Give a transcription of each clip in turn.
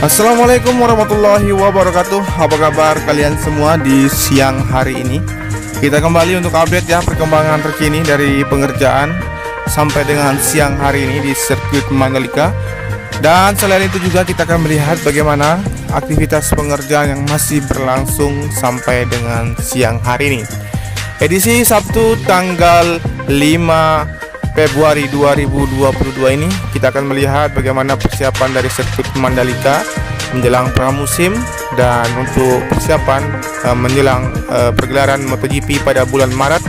Assalamualaikum warahmatullahi wabarakatuh. Apa kabar kalian semua di siang hari ini? Kita kembali untuk update ya perkembangan terkini dari pengerjaan sampai dengan siang hari ini di sirkuit Mandalika. Dan selain itu juga kita akan melihat bagaimana aktivitas pengerjaan yang masih berlangsung sampai dengan siang hari ini. Edisi Sabtu tanggal 5 Februari 2022 ini kita akan melihat bagaimana persiapan dari sirkuit Mandalika menjelang pramusim dan untuk persiapan menjelang pergelaran MotoGP pada bulan Maret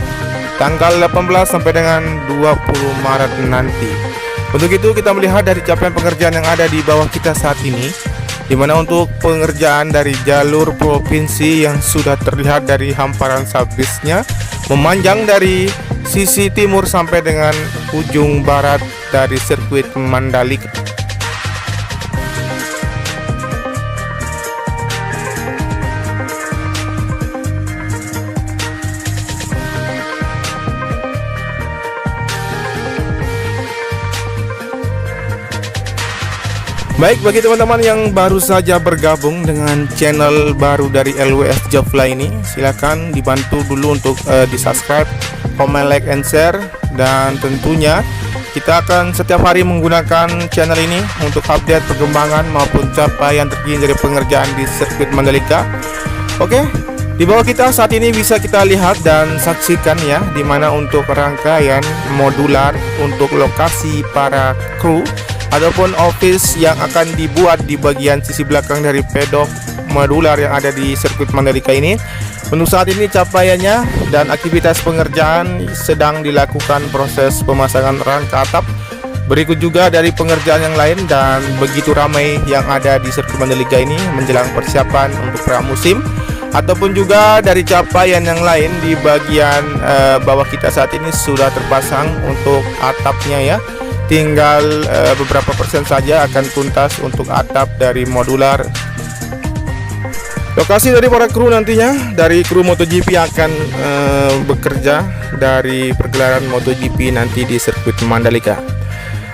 tanggal 18 sampai dengan 20 Maret nanti. Untuk itu kita melihat dari capaian pengerjaan yang ada di bawah kita saat ini, di mana untuk pengerjaan dari jalur provinsi yang sudah terlihat dari hamparan subisnya memanjang dari sisi timur sampai dengan ujung barat dari sirkuit Mandalika. Baik, bagi teman-teman yang baru saja bergabung dengan channel baru dari LWS Jovla ini, silakan dibantu dulu untuk di-subscribe, comment, like, and share. Dan tentunya kita akan setiap hari menggunakan channel ini untuk update perkembangan maupun capaian terkini dari pengerjaan di sirkuit Mandalika. Oke, di bawah kita saat ini bisa kita lihat dan saksikan ya, dimana untuk rangkaian modular untuk lokasi para kru ataupun office yang akan dibuat di bagian sisi belakang dari pedok modular yang ada di sirkuit Mandalika ini. Untuk saat ini capaiannya dan aktivitas pengerjaan sedang dilakukan proses pemasangan rangka atap. Berikut juga dari pengerjaan yang lain dan begitu ramai yang ada di sirkuit Mandalika ini menjelang persiapan untuk pramusim, ataupun juga dari capaian yang lain di bagian bawah kita saat ini sudah terpasang untuk atapnya ya. Tinggal beberapa persen saja akan tuntas untuk atap dari modular. Lokasi dari para kru nantinya dari kru MotoGP akan bekerja dari pergelaran MotoGP nanti di sirkuit Mandalika.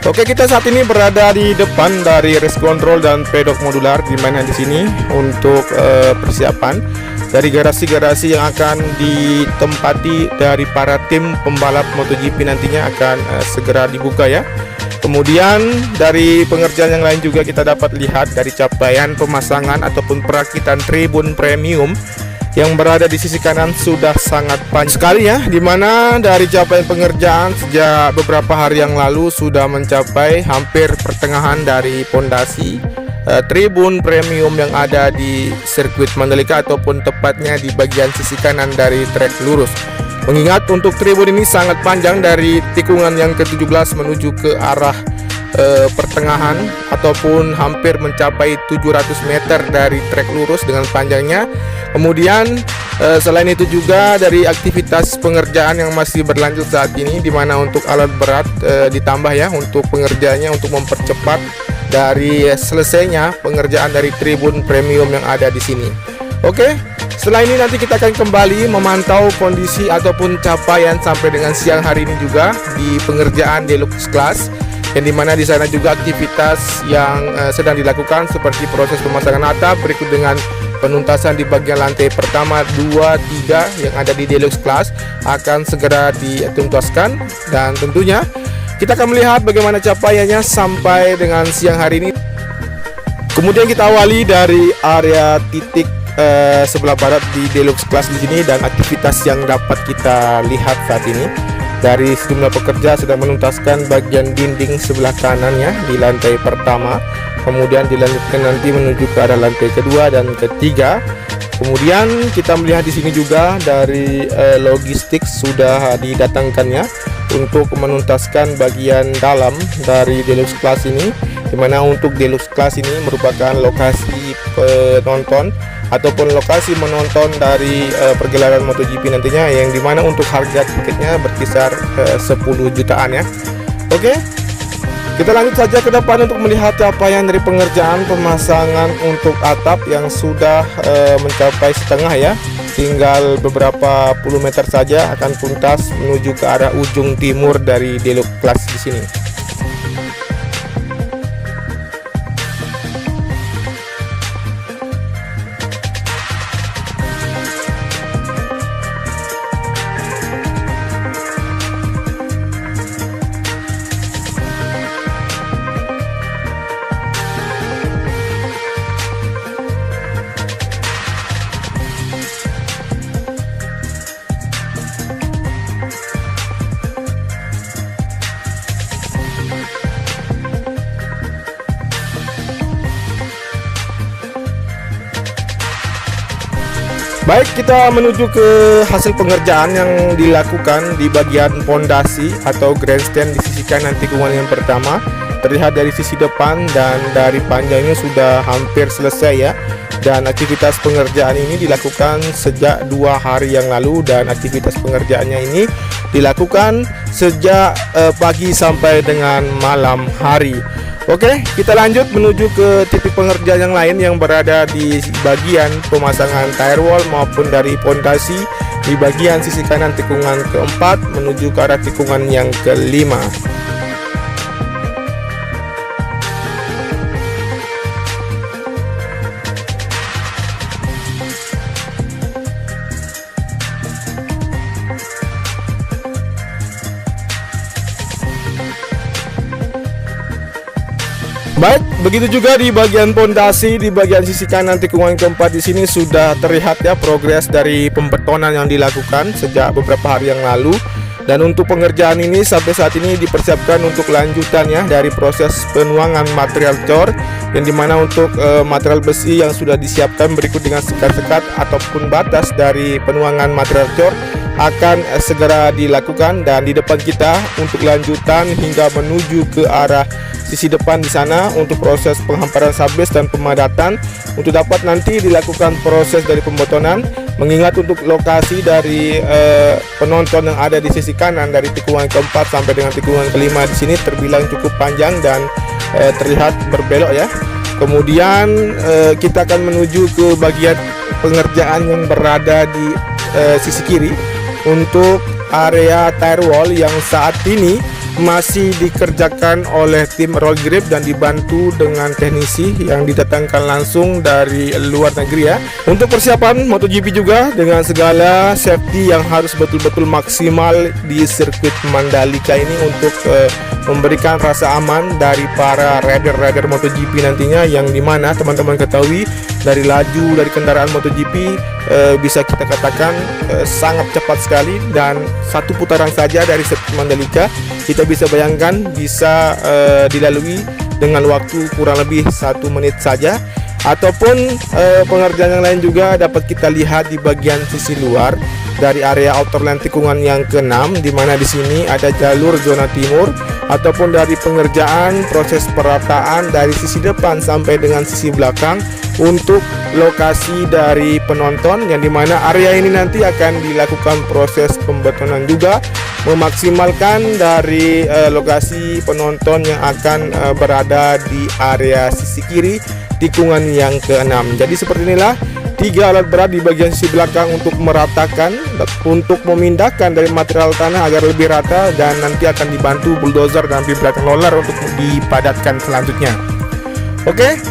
Oke, kita saat ini berada di depan dari race control dan pedok modular, di mana di sini untuk persiapan dari garasi-garasi yang akan ditempati dari para tim pembalap MotoGP nantinya akan segera dibuka ya. Kemudian dari pengerjaan yang lain juga kita dapat lihat dari capaian pemasangan ataupun perakitan tribun premium yang berada di sisi kanan sudah sangat panjang sekali ya, dimana dari capaian pengerjaan sejak beberapa hari yang lalu sudah mencapai hampir pertengahan dari pondasi tribun premium yang ada di sirkuit Mandalika, ataupun tepatnya di bagian sisi kanan dari trek lurus. Mengingat untuk tribun ini sangat panjang dari tikungan yang ke-17 menuju ke arah pertengahan ataupun hampir mencapai 700 meter dari trek lurus dengan panjangnya. Kemudian selain itu juga dari aktivitas pengerjaan yang masih berlanjut saat ini, di mana untuk alat berat ditambah ya untuk pengerjaannya untuk mempercepat dari selesainya pengerjaan dari tribun premium yang ada di sini. Oke, setelah ini nanti kita akan kembali memantau kondisi ataupun capaian sampai dengan siang hari ini juga di pengerjaan deluxe class, yang dimana di sana juga aktivitas yang sedang dilakukan seperti proses pemasangan atap, berikut dengan penuntasan di bagian lantai pertama, 2, 3 yang ada di deluxe class akan segera dituntaskan. Dan tentunya kita akan melihat bagaimana capaiannya sampai dengan siang hari ini. Kemudian kita awali dari area titik sebelah barat di deluxe class di sini, dan aktivitas yang dapat kita lihat saat ini dari sejumlah pekerja sedang menuntaskan bagian dinding sebelah kanannya di lantai pertama, kemudian dilanjutkan nanti menuju ke arah lantai kedua dan ketiga. Kemudian kita melihat di sini juga dari logistik sudah didatangkannya untuk menuntaskan bagian dalam dari deluxe class ini, dimana untuk deluxe class ini merupakan lokasi penonton ataupun lokasi menonton dari pergelaran MotoGP nantinya, yang dimana untuk harga tiketnya berkisar 10 jutaan ya. Oke, kita lanjut saja ke depan untuk melihat capaian dari pengerjaan pemasangan untuk atap yang sudah mencapai setengah ya. Tinggal beberapa puluh meter saja akan tuntas menuju ke arah ujung timur dari deluxe class di sini. Baik, kita menuju ke hasil pengerjaan yang dilakukan di bagian pondasi atau grandstand di sisi kanan tikungan yang pertama. Terlihat dari sisi depan dan dari panjangnya sudah hampir selesai ya. Dan aktivitas pengerjaan ini dilakukan sejak 2 hari yang lalu, dan aktivitas pengerjaannya ini dilakukan sejak pagi sampai dengan malam hari. Oke, kita lanjut menuju ke titik pengerjaan yang lain yang berada di bagian pemasangan firewall maupun dari pondasi di bagian sisi kanan tikungan keempat menuju ke arah tikungan yang kelima. Baik, begitu juga di bagian pondasi di bagian sisi kanan tikungan keempat di sini sudah terlihat ya progres dari pembetonan yang dilakukan sejak beberapa hari yang lalu. Dan untuk pengerjaan ini sampai saat ini dipersiapkan untuk lanjutannya dari proses penuangan material cor, yang dimana untuk material besi yang sudah disiapkan berikut dengan sekat-sekat ataupun batas dari penuangan material cor akan segera dilakukan. Dan di depan kita untuk lanjutan hingga menuju ke arah sisi depan di sana untuk proses penghamparan sabes dan pemadatan untuk dapat nanti dilakukan proses dari pembotonan. Mengingat untuk lokasi dari penonton yang ada di sisi kanan dari tikungan keempat sampai dengan tikungan kelima di sini terbilang cukup panjang dan terlihat berbelok ya. Kemudian kita akan menuju ke bagian pengerjaan yang berada di sisi kiri untuk area tire wall yang saat ini masih dikerjakan oleh tim roll grip dan dibantu dengan teknisi yang didatangkan langsung dari luar negeri ya. Untuk persiapan MotoGP juga dengan segala safety yang harus betul-betul maksimal di sirkuit Mandalika ini untuk memberikan rasa aman dari para rider-rider MotoGP nantinya, yang dimana teman-teman ketahui dari laju dari kendaraan MotoGP bisa kita katakan sangat cepat sekali, dan satu putaran saja dari sirkuit Mandalika kita bisa bayangkan bisa dilalui dengan waktu kurang lebih 1 menit saja. Ataupun pengerjaan yang lain juga dapat kita lihat di bagian sisi luar dari area outer lane tikungan yang ke-6, di mana di sini ada jalur zona timur, ataupun dari pengerjaan proses perataan dari sisi depan sampai dengan sisi belakang untuk lokasi dari penonton, yang dimana area ini nanti akan dilakukan proses pembetonan juga, memaksimalkan dari lokasi penonton yang akan berada di area sisi kiri tikungan yang ke-6. Jadi seperti inilah 3 alat berat di bagian sisi belakang untuk meratakan, untuk memindahkan dari material tanah agar lebih rata, dan nanti akan dibantu bulldozer dan vibrating roller untuk dipadatkan selanjutnya. Oke,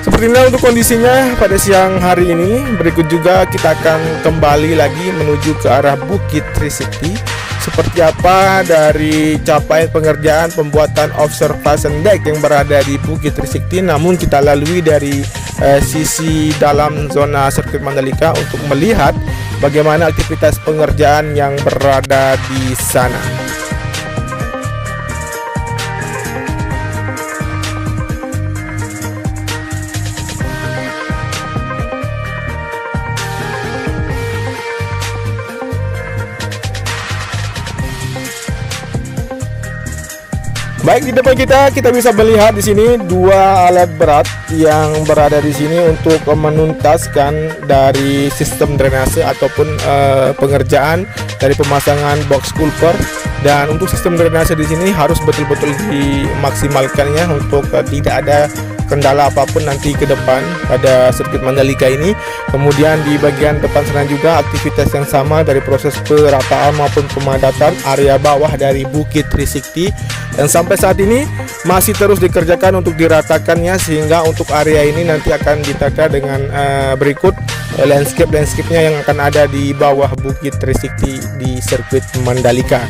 seperti inilah untuk kondisinya pada siang hari ini. Berikut juga kita akan kembali lagi menuju ke arah Bukit 360. Seperti apa dari capaian pengerjaan pembuatan observation deck yang berada di Bukit 360, namun kita lalui dari sisi dalam zona sirkuit Mandalika untuk melihat bagaimana aktivitas pengerjaan yang berada di sana. Baik, di depan kita bisa melihat di sini 2 alat berat yang berada di sini untuk menuntaskan dari sistem drainase ataupun pengerjaan dari pemasangan box culvert. Dan untuk sistem drainase di sini harus betul-betul dimaksimalkannya untuk tidak ada kendala apapun nanti ke depan pada sirkuit Mandalika ini. Kemudian di bagian depan sana juga aktivitas yang sama dari proses perataan maupun pemadatan area bawah dari Bukit 360, dan sampai saat ini masih terus dikerjakan untuk diratakannya, sehingga untuk area ini nanti akan ditata dengan berikut landscape-nya yang akan ada di bawah Bukit 360 di sirkuit Mandalika.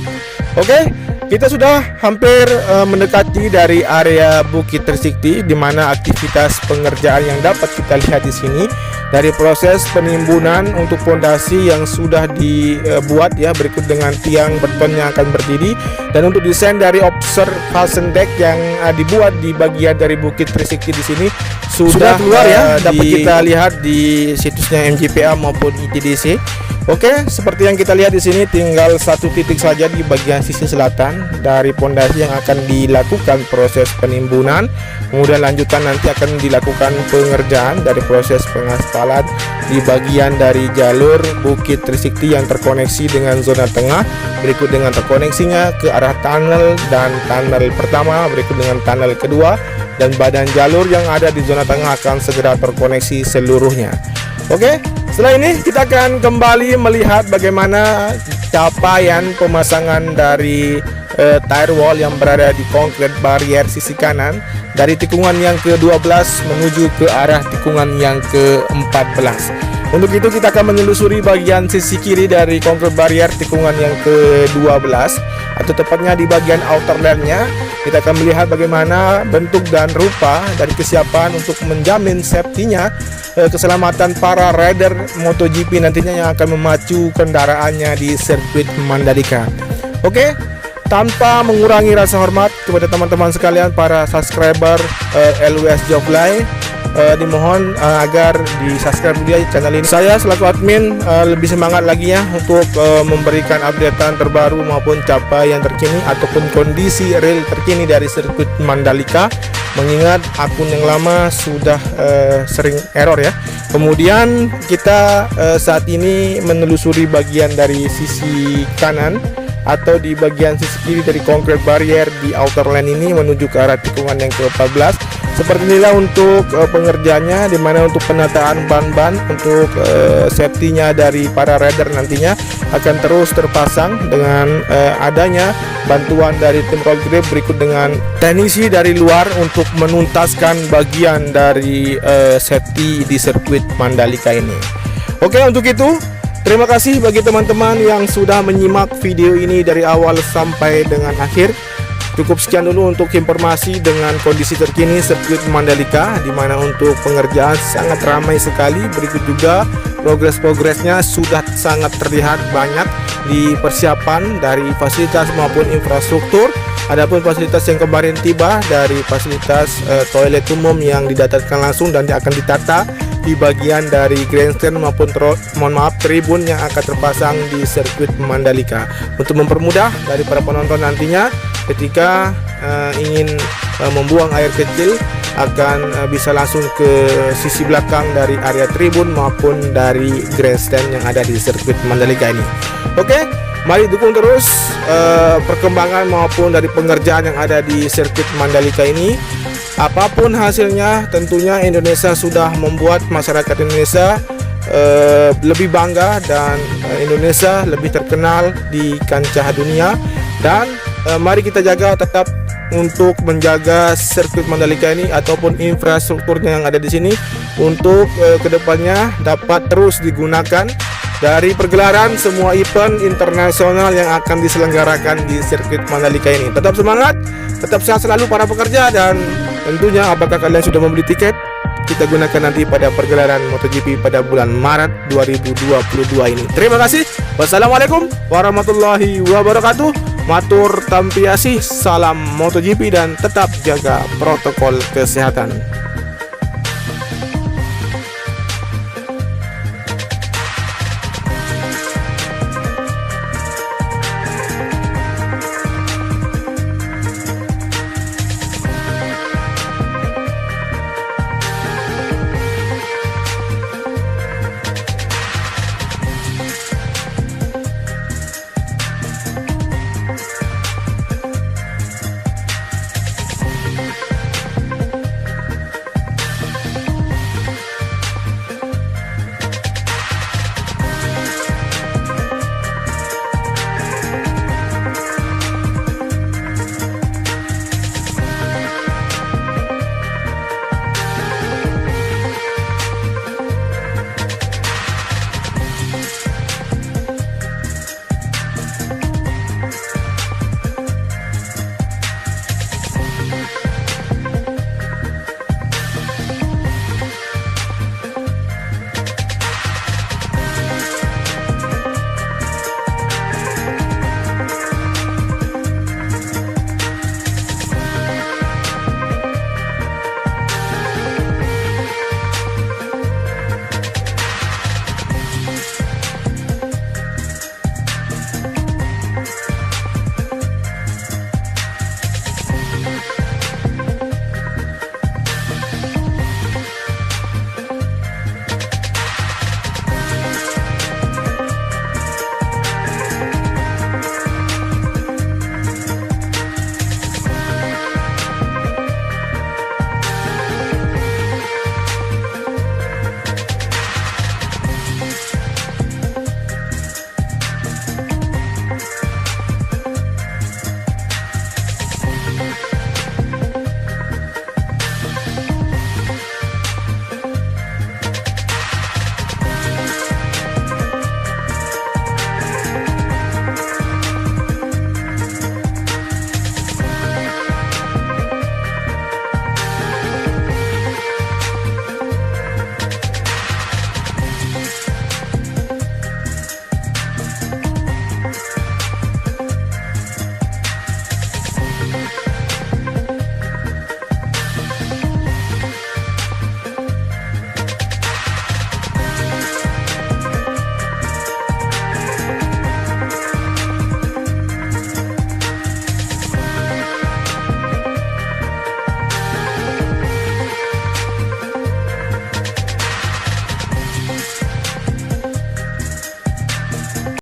Oke, Kita sudah hampir mendekati dari area Bukit Trisakti, di mana aktivitas pengerjaan yang dapat kita lihat di sini dari proses penimbunan untuk fondasi yang sudah dibuat ya, berikut dengan tiang beton yang akan berdiri, dan untuk desain dari observation deck yang dibuat di bagian dari Bukit Trisakti di sini sudah keluar ya, dapat kita lihat di situsnya MJPA maupun ITDC. Oke, seperti yang kita lihat di sini tinggal satu titik saja di bagian sisi selatan dari pondasi yang akan dilakukan proses penimbunan. Kemudian lanjutan nanti akan dilakukan pengerjaan dari proses pengaspalan di bagian dari jalur Bukit Trisakti yang terkoneksi dengan zona tengah, berikut dengan terkoneksinya ke arah tunnel dan tunnel pertama, berikut dengan tunnel kedua, dan badan jalur yang ada di zona tengah akan segera terkoneksi seluruhnya. Oke, setelah ini kita akan kembali melihat bagaimana capaian pemasangan dari tire wall yang berada di concrete barrier sisi kanan dari tikungan yang ke-12 menuju ke arah tikungan yang ke-14. Untuk itu kita akan menelusuri bagian sisi kiri dari concrete barrier tikungan yang ke-12, atau tepatnya di bagian outer land-nya. Kita akan melihat bagaimana bentuk dan rupa dari kesiapan untuk menjamin safety-nya, keselamatan para rider MotoGP nantinya yang akan memacu kendaraannya di sirkuit Mandalika. Oke, tanpa mengurangi rasa hormat kepada teman-teman sekalian para subscriber LWS Jovlay, dimohon agar di subscribe dia channel ini. Saya selaku admin lebih semangat lagi ya untuk memberikan updatean terbaru maupun capaian terkini ataupun kondisi real terkini dari sirkuit Mandalika, mengingat akun yang lama sudah sering error ya. Kemudian kita saat ini menelusuri bagian dari sisi kanan atau di bagian sisi kiri dari concrete barrier di outer lane ini menuju ke arah tikungan yang ke-14. Seperti inilah untuk pengerjaannya, dimana untuk penataan ban-ban untuk safety-nya dari para rider nantinya akan terus terpasang dengan adanya bantuan dari tim road grip, berikut dengan teknisi dari luar untuk menuntaskan bagian dari safety di sirkuit Mandalika ini. Oke, untuk itu terima kasih bagi teman-teman yang sudah menyimak video ini dari awal sampai dengan akhir. Cukup sekian dulu untuk informasi dengan kondisi terkini sirkuit Mandalika, di mana untuk pengerjaan sangat ramai sekali. Berikut juga progresnya sudah sangat terlihat banyak di persiapan dari fasilitas maupun infrastruktur. Adapun fasilitas yang kemarin tiba dari fasilitas toilet umum yang didatangkan langsung dan akan ditata di bagian dari grandstand maupun tribun yang akan terpasang di sirkuit Mandalika untuk mempermudah dari para penonton nantinya ketika ingin membuang air kecil akan bisa langsung ke sisi belakang dari area tribun maupun dari grandstand yang ada di sirkuit Mandalika ini. Oke, mari dukung terus perkembangan maupun dari pengerjaan yang ada di sirkuit Mandalika ini. Apapun hasilnya, tentunya Indonesia sudah membuat masyarakat Indonesia lebih bangga dan Indonesia lebih terkenal di kancah dunia. Dan mari kita jaga tetap untuk menjaga sirkuit Mandalika ini ataupun infrastrukturnya yang ada di sini untuk kedepannya dapat terus digunakan dari pergelaran semua event internasional yang akan diselenggarakan di sirkuit Mandalika ini. Tetap semangat, tetap sehat selalu para pekerja, dan tentunya apakah kalian sudah membeli tiket? Kita gunakan nanti pada pergelaran MotoGP pada bulan Maret 2022 ini. Terima kasih. Wassalamualaikum warahmatullahi wabarakatuh. Matur tampiasih, salam MotoGP, dan tetap jaga protokol kesehatan.